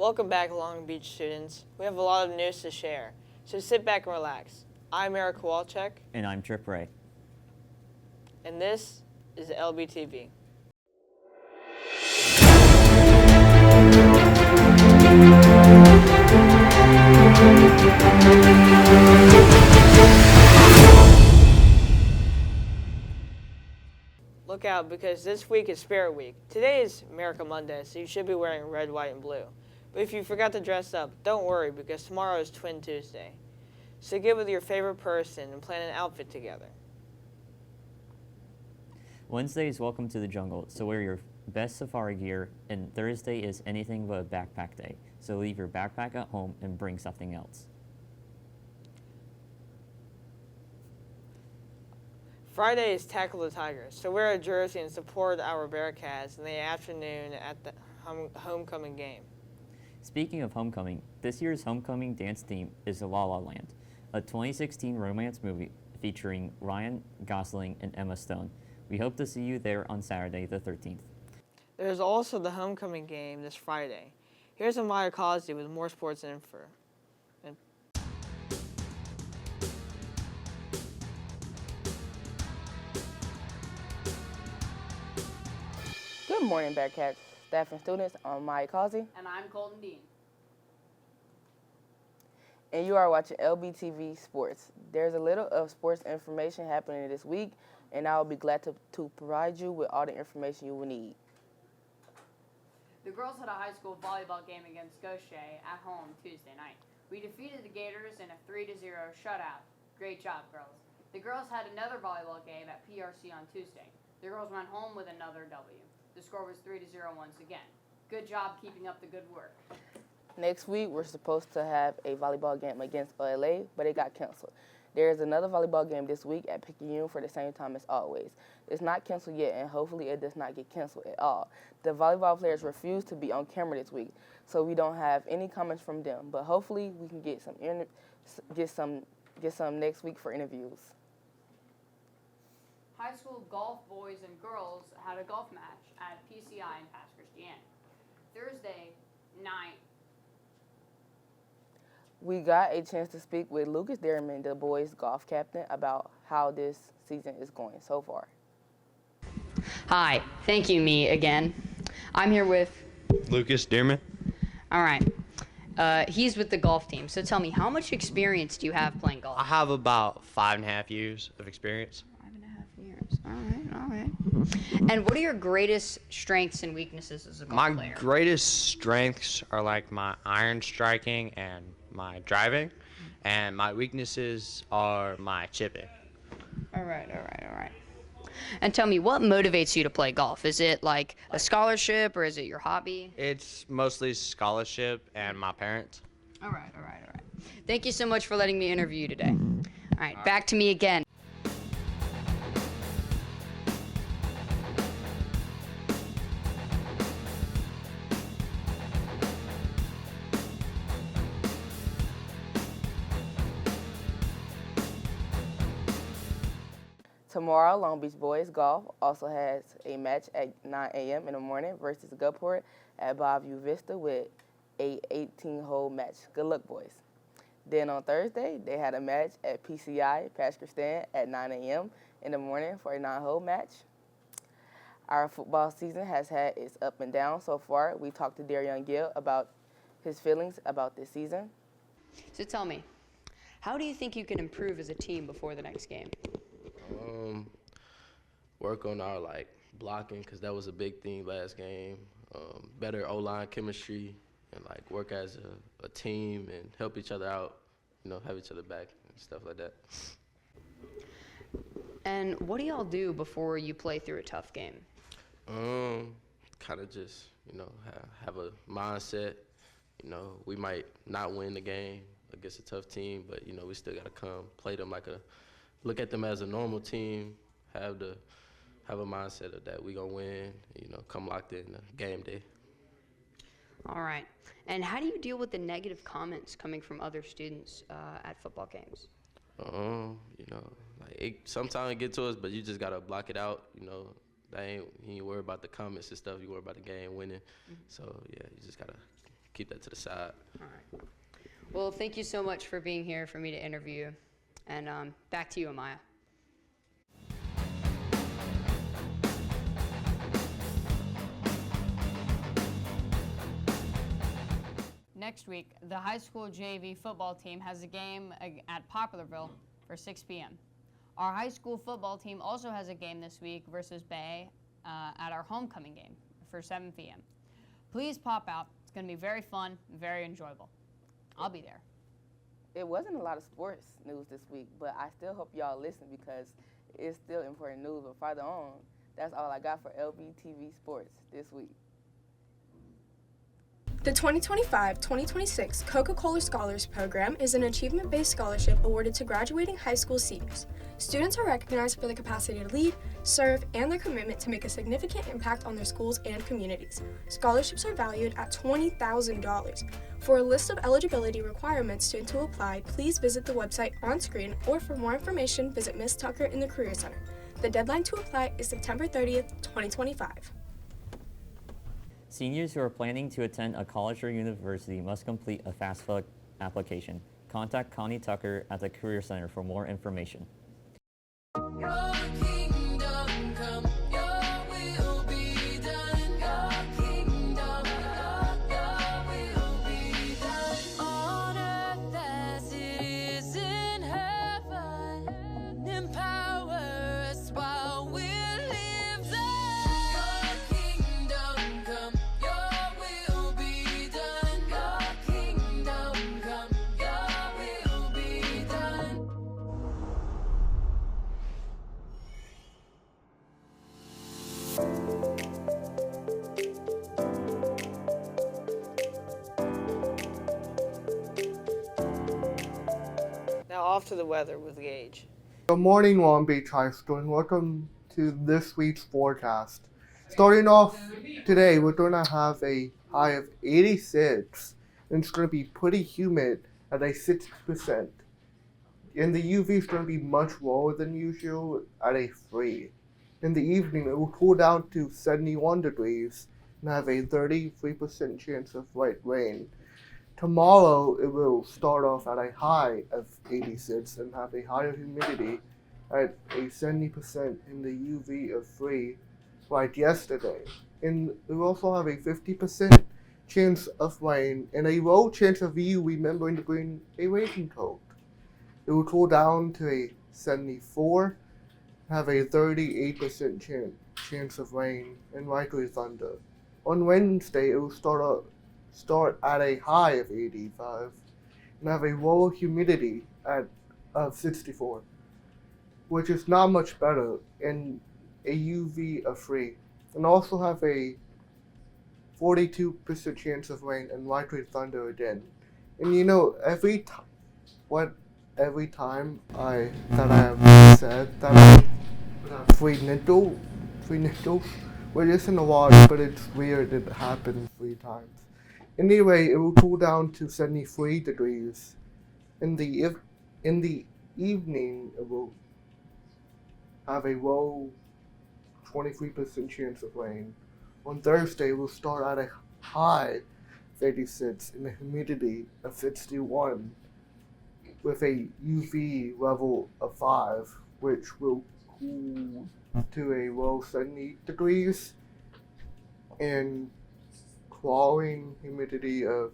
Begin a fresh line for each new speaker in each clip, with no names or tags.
Welcome back, Long Beach students. We have a lot of news to share, so sit back and relax. I'm Eric Kowalczyk.
And I'm Trip Ray.
And this is Lbtv. Look out, because this week is Spirit Week. Today is America Monday, so you should be wearing red, white, and blue. But if you forgot to dress up, don't worry, because tomorrow is Twin Tuesday. So get with your favorite person and plan an outfit together.
Wednesday is Welcome to the Jungle, so wear your best safari gear, and Thursday is anything but a backpack day, so leave your backpack at home and bring something else.
Friday is Tackle the Tigers, so wear a jersey and support our Bearcats in the afternoon at the homecoming game.
Speaking of homecoming, this year's homecoming dance theme is La La Land, a 2016 romance movie featuring Ryan Gosling and Emma Stone. We hope to see you there on Saturday the 13th.
There's also the homecoming game this Friday. Here's Amaya Causey with more sports info.
Good morning, Bearcats staff and students. I'm Maya Causey.
And I'm Colton Dean.
And you are watching Lbtv Sports. There's a little of sports information happening this week, and I will be glad to provide you with all the information you will need.
The girls had a high school volleyball game against Gaucher at home Tuesday night. We defeated the Gators in a 3-0 shutout. Great job, girls. The girls had another volleyball game at PRC on Tuesday. The girls went home with another W. The score was 3-0 once again. Good job keeping up the good work.
Next week, we're supposed to have a volleyball game against OLA, but it got canceled. There is another volleyball game this week at Picayune for the same time as always. It's not canceled yet, and hopefully it does not get canceled at all. The volleyball players refuse to be on camera this week, so we don't have any comments from them. But hopefully we can get some next week for interviews.
High school golf boys and girls had a golf match at PCI in Pass Christian. Thursday night,
we got a chance to speak with Lucas Derriman, the boys' golf captain, about how this season is going so far.
Hi, thank you, me again. I'm here with
Lucas Dearman.
All right. He's with the golf team. So tell me, how much experience do you have playing golf?
I have about 5.5 years of experience.
5.5 years. All right. And what are your greatest strengths and weaknesses as a golf player?
My greatest strengths are like my iron striking and my driving, and my weaknesses are my chipping.
All right. And tell me, what motivates you to play golf? Is it like a scholarship or is it your hobby?
It's mostly scholarship and my parents.
All right. Thank you so much for letting me interview you today. All right, back to me again.
Tomorrow, Long Beach Boys Golf also has a match at 9 a.m. in the morning versus Gulfport at Bayview Vista with a 18-hole match. Good luck, boys. Then on Thursday, they had a match at PCI, Pascal Stand, at 9 a.m. in the morning for a 9-hole match. Our football season has had its up and down so far. We talked to Darion Gill about his feelings about this season.
So tell me, how do you think you can improve as a team before the next game?
Work on our blocking, because that was a big thing last game. Better O-line chemistry, and work as a team and help each other out, have each other back and stuff like that.
And what do y'all do before you play through a tough game?
Kind of just have a mindset. We might not win the game against a tough team, but we still got to come play them look at them as a normal team, have a mindset of that we gonna win, come locked in game day.
All right. And how do you deal with the negative comments coming from other students at football games?
Sometimes it get to us, but you just gotta block it out. You ain't worry about the comments and stuff. You worry about the game winning. So yeah, you just gotta keep that to the side.
All right. Well, thank you so much for being here for me to interview. And back to you, Amaya.
Next week, the high school JV football team has a game at Poplarville for 6 p.m. Our high school football team also has a game this week versus Bay at our homecoming game for 7 p.m. Please pop out. It's going to be very fun, very enjoyable. I'll be there.
It wasn't a lot of sports news this week, but I still hope y'all listen because it's still important news. But farther on, that's all I got for Lbtv Sports this week.
The 2025-2026 Coca-Cola Scholars Program is an achievement-based scholarship awarded to graduating high school seniors. Students are recognized for their capacity to lead, serve, and their commitment to make a significant impact on their schools and communities. Scholarships are valued at $20,000. For a list of eligibility requirements to apply, please visit the website on screen, or for more information, visit Ms. Tucker in the Career Center. The deadline to apply is September 30th, 2025.
Seniors who are planning to attend a college or university must complete a FAFSA application. Contact Connie Tucker at the Career Center for more information.
Your kingdom come, your will be done. Your kingdom come, your will be done. On earth as it is in heaven. Empower us while we live there. Your kingdom come, your will be done. Your kingdom come, your will be done.
Now off to the weather with Gage.
Good morning, Long Beach High School, and welcome to this week's forecast. Starting off today, we're going to have a high of 86, and it's going to be pretty humid at a 60%. And the UV is going to be much lower than usual at a 3. In the evening, it will cool down to 71 degrees and have a 33% chance of light rain. Tomorrow, it will start off at a high of 86 and have a higher humidity at a 70% in the UV of 3 like yesterday. And it will also have a 50% chance of rain and a low chance of you remembering to bring a raincoat. It will cool down to a 74, have a 38% chance of rain and likely thunder. On Wednesday, it will start at a high of 85 and have a lower humidity of 64, which is not much better, and a UV of 3, and also have a 42% chance of rain and likely thunder again. And you know, every time I have said that I would have 3 nickels, which isn't a lot, but it's weird it happened 3 times. Anyway, it will cool down to 73 degrees. In the evening, it will have a low 23% chance of rain. On Thursday, it will start at a high of 86 and a humidity of 61 with a UV level of 5, which will cool to a low 70 degrees and falling humidity of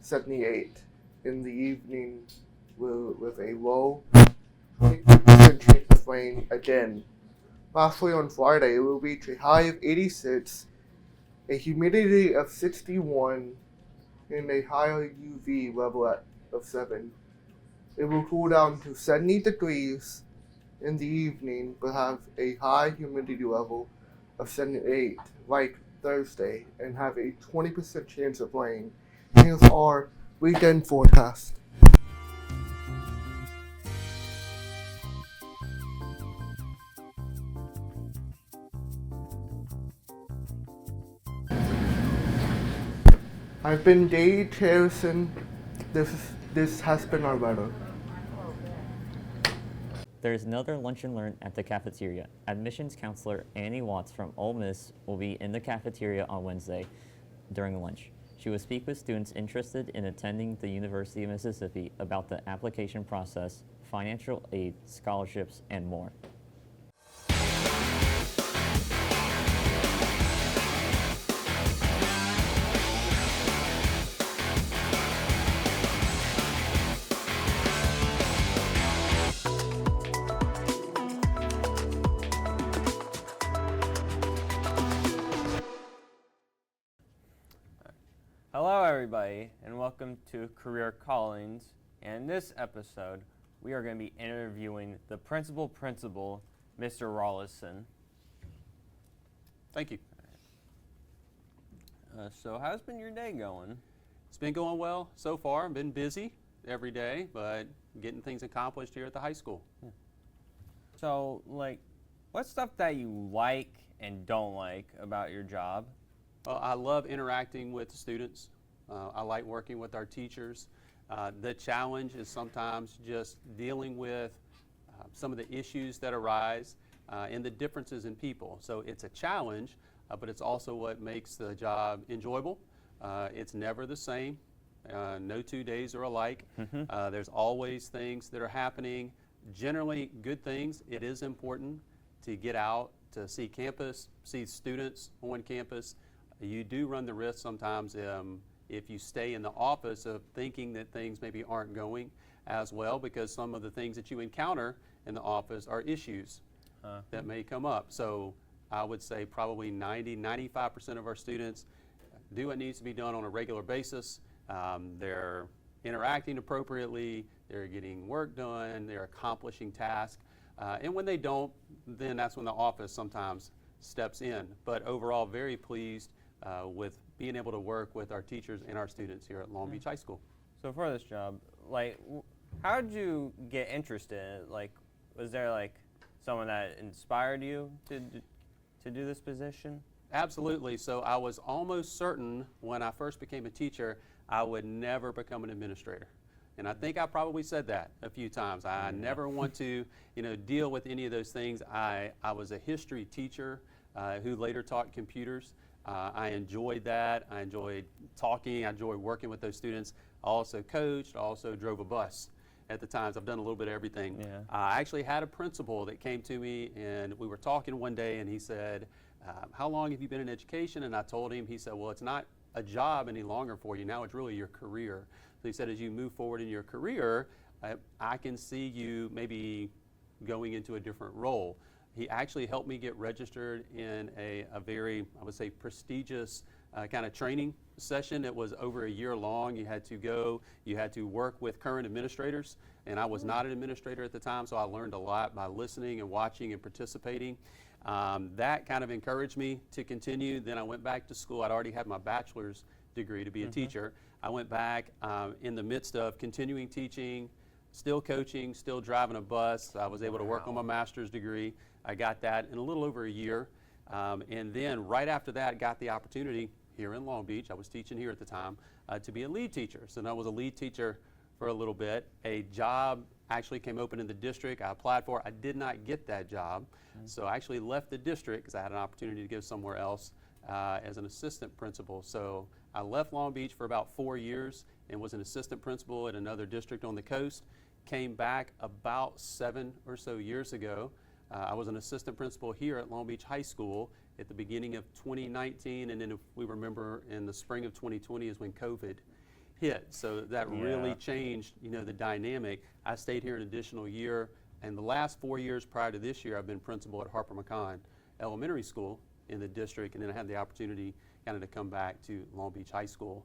78 in the evening with a low 20% chance of rain again. Lastly, on Friday, it will reach a high of 86, a humidity of 61, and a higher UV level of 7. It will cool down to 70 degrees in the evening, but have a high humidity level of 78, like Thursday, and have a 20% chance of rain. Here's our weekend forecast. I've been Gage Harrison. This has been our weather.
There is another lunch and learn at the cafeteria. Admissions counselor Annie Watts from Ole Miss will be in the cafeteria on Wednesday during lunch. She will speak with students interested in attending the University of Mississippi about the application process, financial aid, scholarships, and more.
Hello everybody and welcome to Career Callings. And in this episode we are going to be interviewing the principal, Mr. Rawlison.
Thank you.
So how's been your day going?
It's been going well so far. I've been busy every day, but getting things accomplished here at the high school.
So like, what's stuff that you like and don't like about your job?
I love interacting with the students. I like working with our teachers. The challenge is sometimes just dealing with some of the issues that arise and the differences in people. So it's a challenge, but it's also what makes the job enjoyable. It's never the same. No 2 days are alike. There's always things that are happening, generally good things. It is important to get out, to see campus, see students on campus. You do run the risk sometimes if you stay in the office of thinking that things maybe aren't going as well, because some of the things that you encounter in the office are issues that may come up. So I would say probably 95% of our students do what needs to be done on a regular basis. They're interacting appropriately, they're getting work done, they're accomplishing tasks. And when they don't, then that's when the office sometimes steps in. But overall, very pleased with being able to work with our teachers and our students here at Long Beach High School.
So for this job, like, how did you get interested in it? Like, was there like someone that inspired you to do this position?
Absolutely. So I was almost certain when I first became a teacher, I would never become an administrator. And I think I probably said that a few times. I never want to, deal with any of those things. I was a history teacher who later taught computers. I enjoyed that. I enjoyed talking. I enjoyed working with those students. I also coached. I also drove a bus at the times. I've done a little bit of everything.
Yeah.
I actually had a principal that came to me, and we were talking one day, and he said, how long have you been in education? And I told him. He said, well, it's not a job any longer for you. Now it's really your career. So he said, as you move forward in your career, I can see you maybe going into a different role. He actually helped me get registered in a very, I would say, prestigious kind of training session. It was over a year long. You had to go, you had to work with current administrators, and I was not an administrator at the time, so I learned a lot by listening and watching and participating. That kind of encouraged me to continue. Then I went back to school. I'd already had my bachelor's degree to be a teacher. I went back in the midst of continuing teaching, still coaching, still driving a bus. I was able to work on my master's degree. I got that in a little over a year. And then right after that, got the opportunity here in Long Beach. I was teaching here at the time to be a lead teacher. So I was a lead teacher for a little bit. A job actually came open in the district. I applied for it. I did not get that job. So I actually left the district because I had an opportunity to go somewhere else as an assistant principal. So I left Long Beach for about 4 years and was an assistant principal at another district on the coast. Came back about 7 or so years ago. I was an assistant principal here at Long Beach High School at the beginning of 2019, and then if we remember in the spring of 2020 is when COVID hit. So that really changed, the dynamic. I stayed here an additional year, and the last 4 years prior to this year, I've been principal at Harper McCon Elementary School in the district, and then I had the opportunity kind of to come back to Long Beach High School.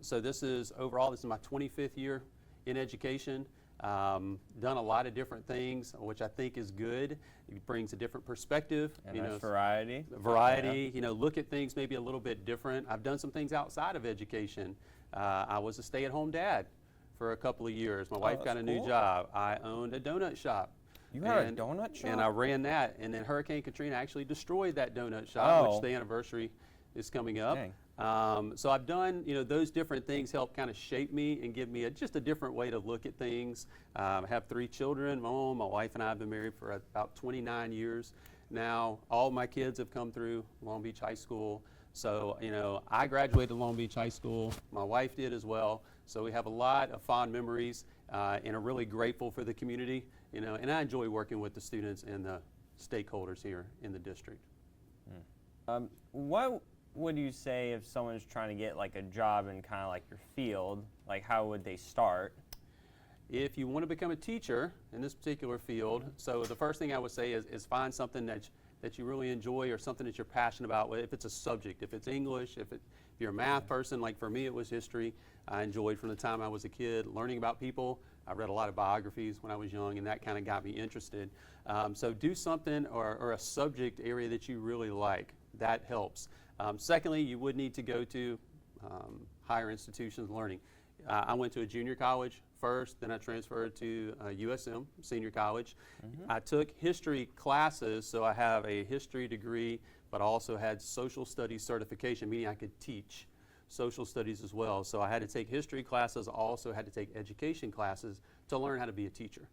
So this is my 25th year in education. Done a lot of different things, which I think is good. It brings a different perspective.
And there's variety.
Variety, look at things maybe a little bit different. I've done some things outside of education. I was a stay-at-home dad for a couple of years. My wife got a new job. I owned a donut shop.
You had a donut shop?
And I ran that, and then Hurricane Katrina actually destroyed that donut shop, which the anniversary is coming up.
Dang.
So I've done, those different things help kind of shape me and give me just a different way to look at things. I have 3 children. My wife and I have been married for about 29 years now. All my kids have come through Long Beach High School. So, you know, I graduated Long Beach High School. My wife did as well. So we have a lot of fond memories and are really grateful for the community, you know, and I enjoy working with the students and the stakeholders here in the district.
What would you say if someone's trying to get like a job in kind of like your field? Like, how would they start?
If you want to become a teacher in this particular field, so the first thing I would say is find something that you really enjoy or something that you're passionate about. If it's a subject, if it's English, if you're a math person, like for me it was history. I enjoyed from the time I was a kid learning about people. I read a lot of biographies when I was young, and that kind of got me interested. So do something or a subject area that you really like. That helps. Secondly, you would need to go to higher institutions of learning. I went to a junior college first, then I transferred to USM, senior college. I took history classes, so I have a history degree, but also had social studies certification, meaning I could teach social studies as well. So I had to take history classes, also had to take education classes to learn how to be a teacher.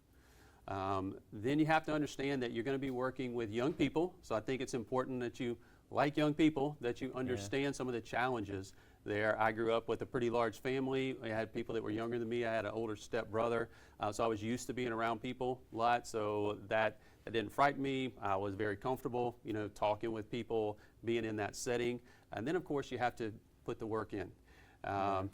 Then you have to understand that you're going to be working with young people, so I think it's important that you, like young people, that you understand some of the challenges there. I grew up with a pretty large family. I had people that were younger than me. I had an older step brother, so I was used to being around people a lot, so that didn't frighten me. I was very comfortable, you know, talking with people, being in that setting. And then, of course, you have to put the work in.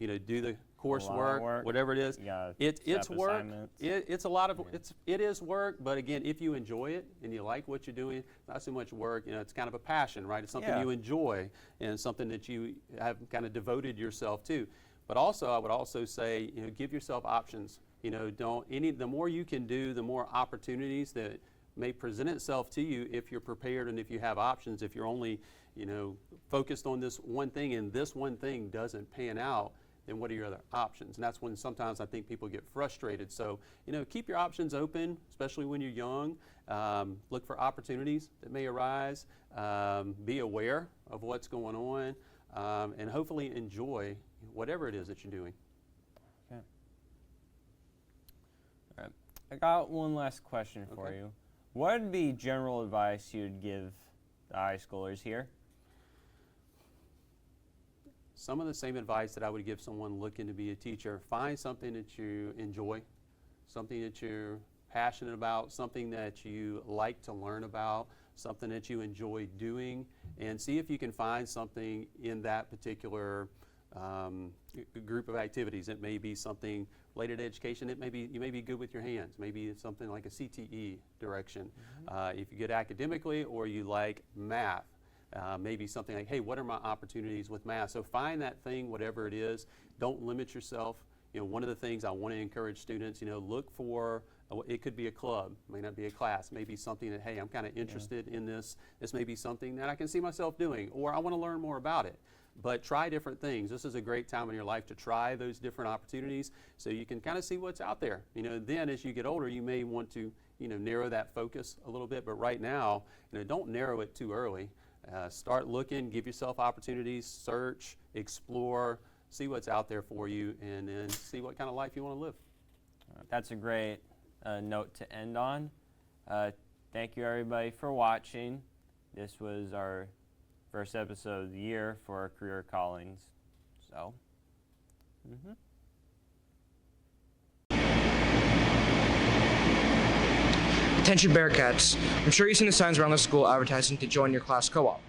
You know, do the coursework, whatever it is. It's work. It's a lot of it is work, but again, if you enjoy it and you like what you're doing, not so much work. You know, it's kind of a passion, right? It's something you enjoy and something that you have kind of devoted yourself to. But also, I would also say, you know, give yourself options. You know, the more you can do, the more opportunities that may present itself to you if you're prepared and if you have options. If you're only, you know, focused on this one thing and this one thing doesn't pan out, then what are your other options? And that's when sometimes I think people get frustrated. So, you know, keep your options open, especially when you're young. Look for opportunities that may arise. Be aware of what's going on, and hopefully enjoy whatever it is that you're doing.
Okay. All right. I got one last question for you. What would be general advice you'd give the high schoolers here?
Some of the same advice that I would give someone looking to be a teacher. Find something that you enjoy, something that you're passionate about, something that you like to learn about, something that you enjoy doing, and see if you can find something in that particular group of activities. It may be something related to education. It may be, you may be good with your hands. Maybe it's something like a CTE direction. If you get academically, or you like math, maybe something like, hey, what are my opportunities with math? So find that thing, whatever it is. Don't limit yourself. You know, one of the things I want to encourage students, you know, look for, it could be a club, it may not be a class, maybe something that, hey, I'm kind of interested in this. This may be something that I can see myself doing, or I want to learn more about it. But try different things. This is a great time in your life to try those different opportunities so you can kind of see what's out there. You know, then as you get older, you may want to, you know, narrow that focus a little bit. But right now, you know, don't narrow it too early. Start looking, give yourself opportunities, search, explore, see what's out there for you, and then see what kind of life you want to live.
That's a great note to end on. Thank you, everybody, for watching. This was our first episode of the year for our Career Callings. So,
Attention Bearcats. I'm sure you've seen the signs around the school advertising to join your class co-op.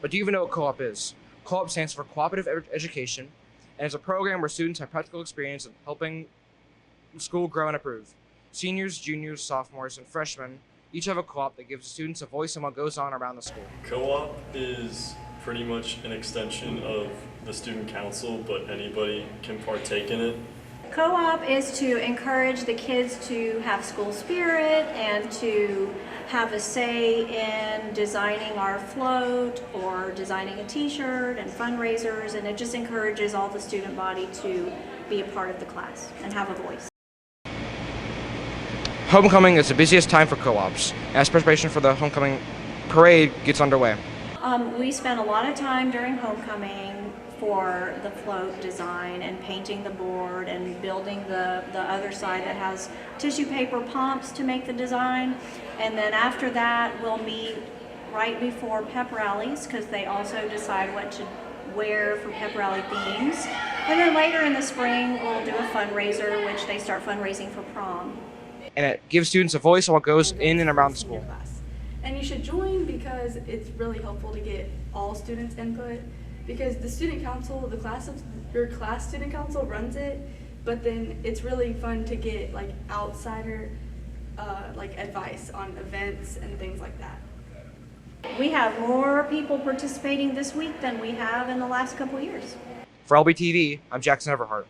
But do you even know what co-op is? Co-op stands for Cooperative Education, and it's a program where students have practical experience of helping school grow and improve. Seniors, juniors, sophomores, and freshmen each have a co-op that gives students a voice in what goes on around the school.
Co-op is pretty much an extension of the student council, but anybody can partake in it.
Co-op is to encourage the kids to have school spirit and to have a say in designing our float or designing a t-shirt and fundraisers, and it just encourages all the student body to be a part of the class and have a voice.
Homecoming is the busiest time for co-ops, as preparation for the homecoming parade gets underway.
We spent a lot of time during homecoming for the float design and painting the board and building the other side that has tissue paper pumps to make the design. And then after that, we'll meet right before pep rallies, because they also decide what wear for pep rally themes. And then later in the spring, we'll do a fundraiser, which they start fundraising for prom.
And it gives students a voice on what goes in and around the school.
And you should join because it's really helpful to get all students' input, because the student council, your class student council runs it, but then it's really fun to get like outsider advice on events and things like that.
We have more people participating this week than we have in the last couple years.
For Lbtv, I'm Jackson Everhart.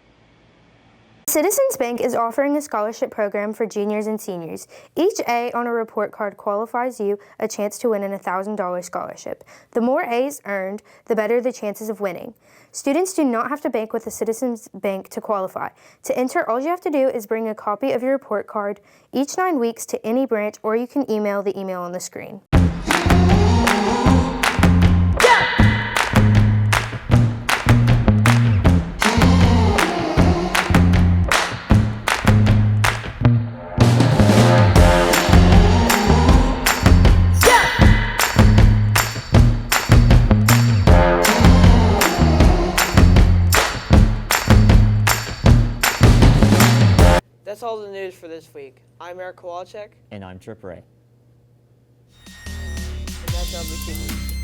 Citizens Bank is offering a scholarship program for juniors and seniors. Each A on a report card qualifies you a chance to win an $1,000 scholarship. The more A's earned, the better the chances of winning. Students do not have to bank with a Citizens Bank to qualify. To enter, all you have to do is bring a copy of your report card each 9 weeks to any branch, or you can email the email on the screen.
That's all the news for this week. I'm Eric Kowalczyk.
And I'm Trip Ray.
And that's Lbtv.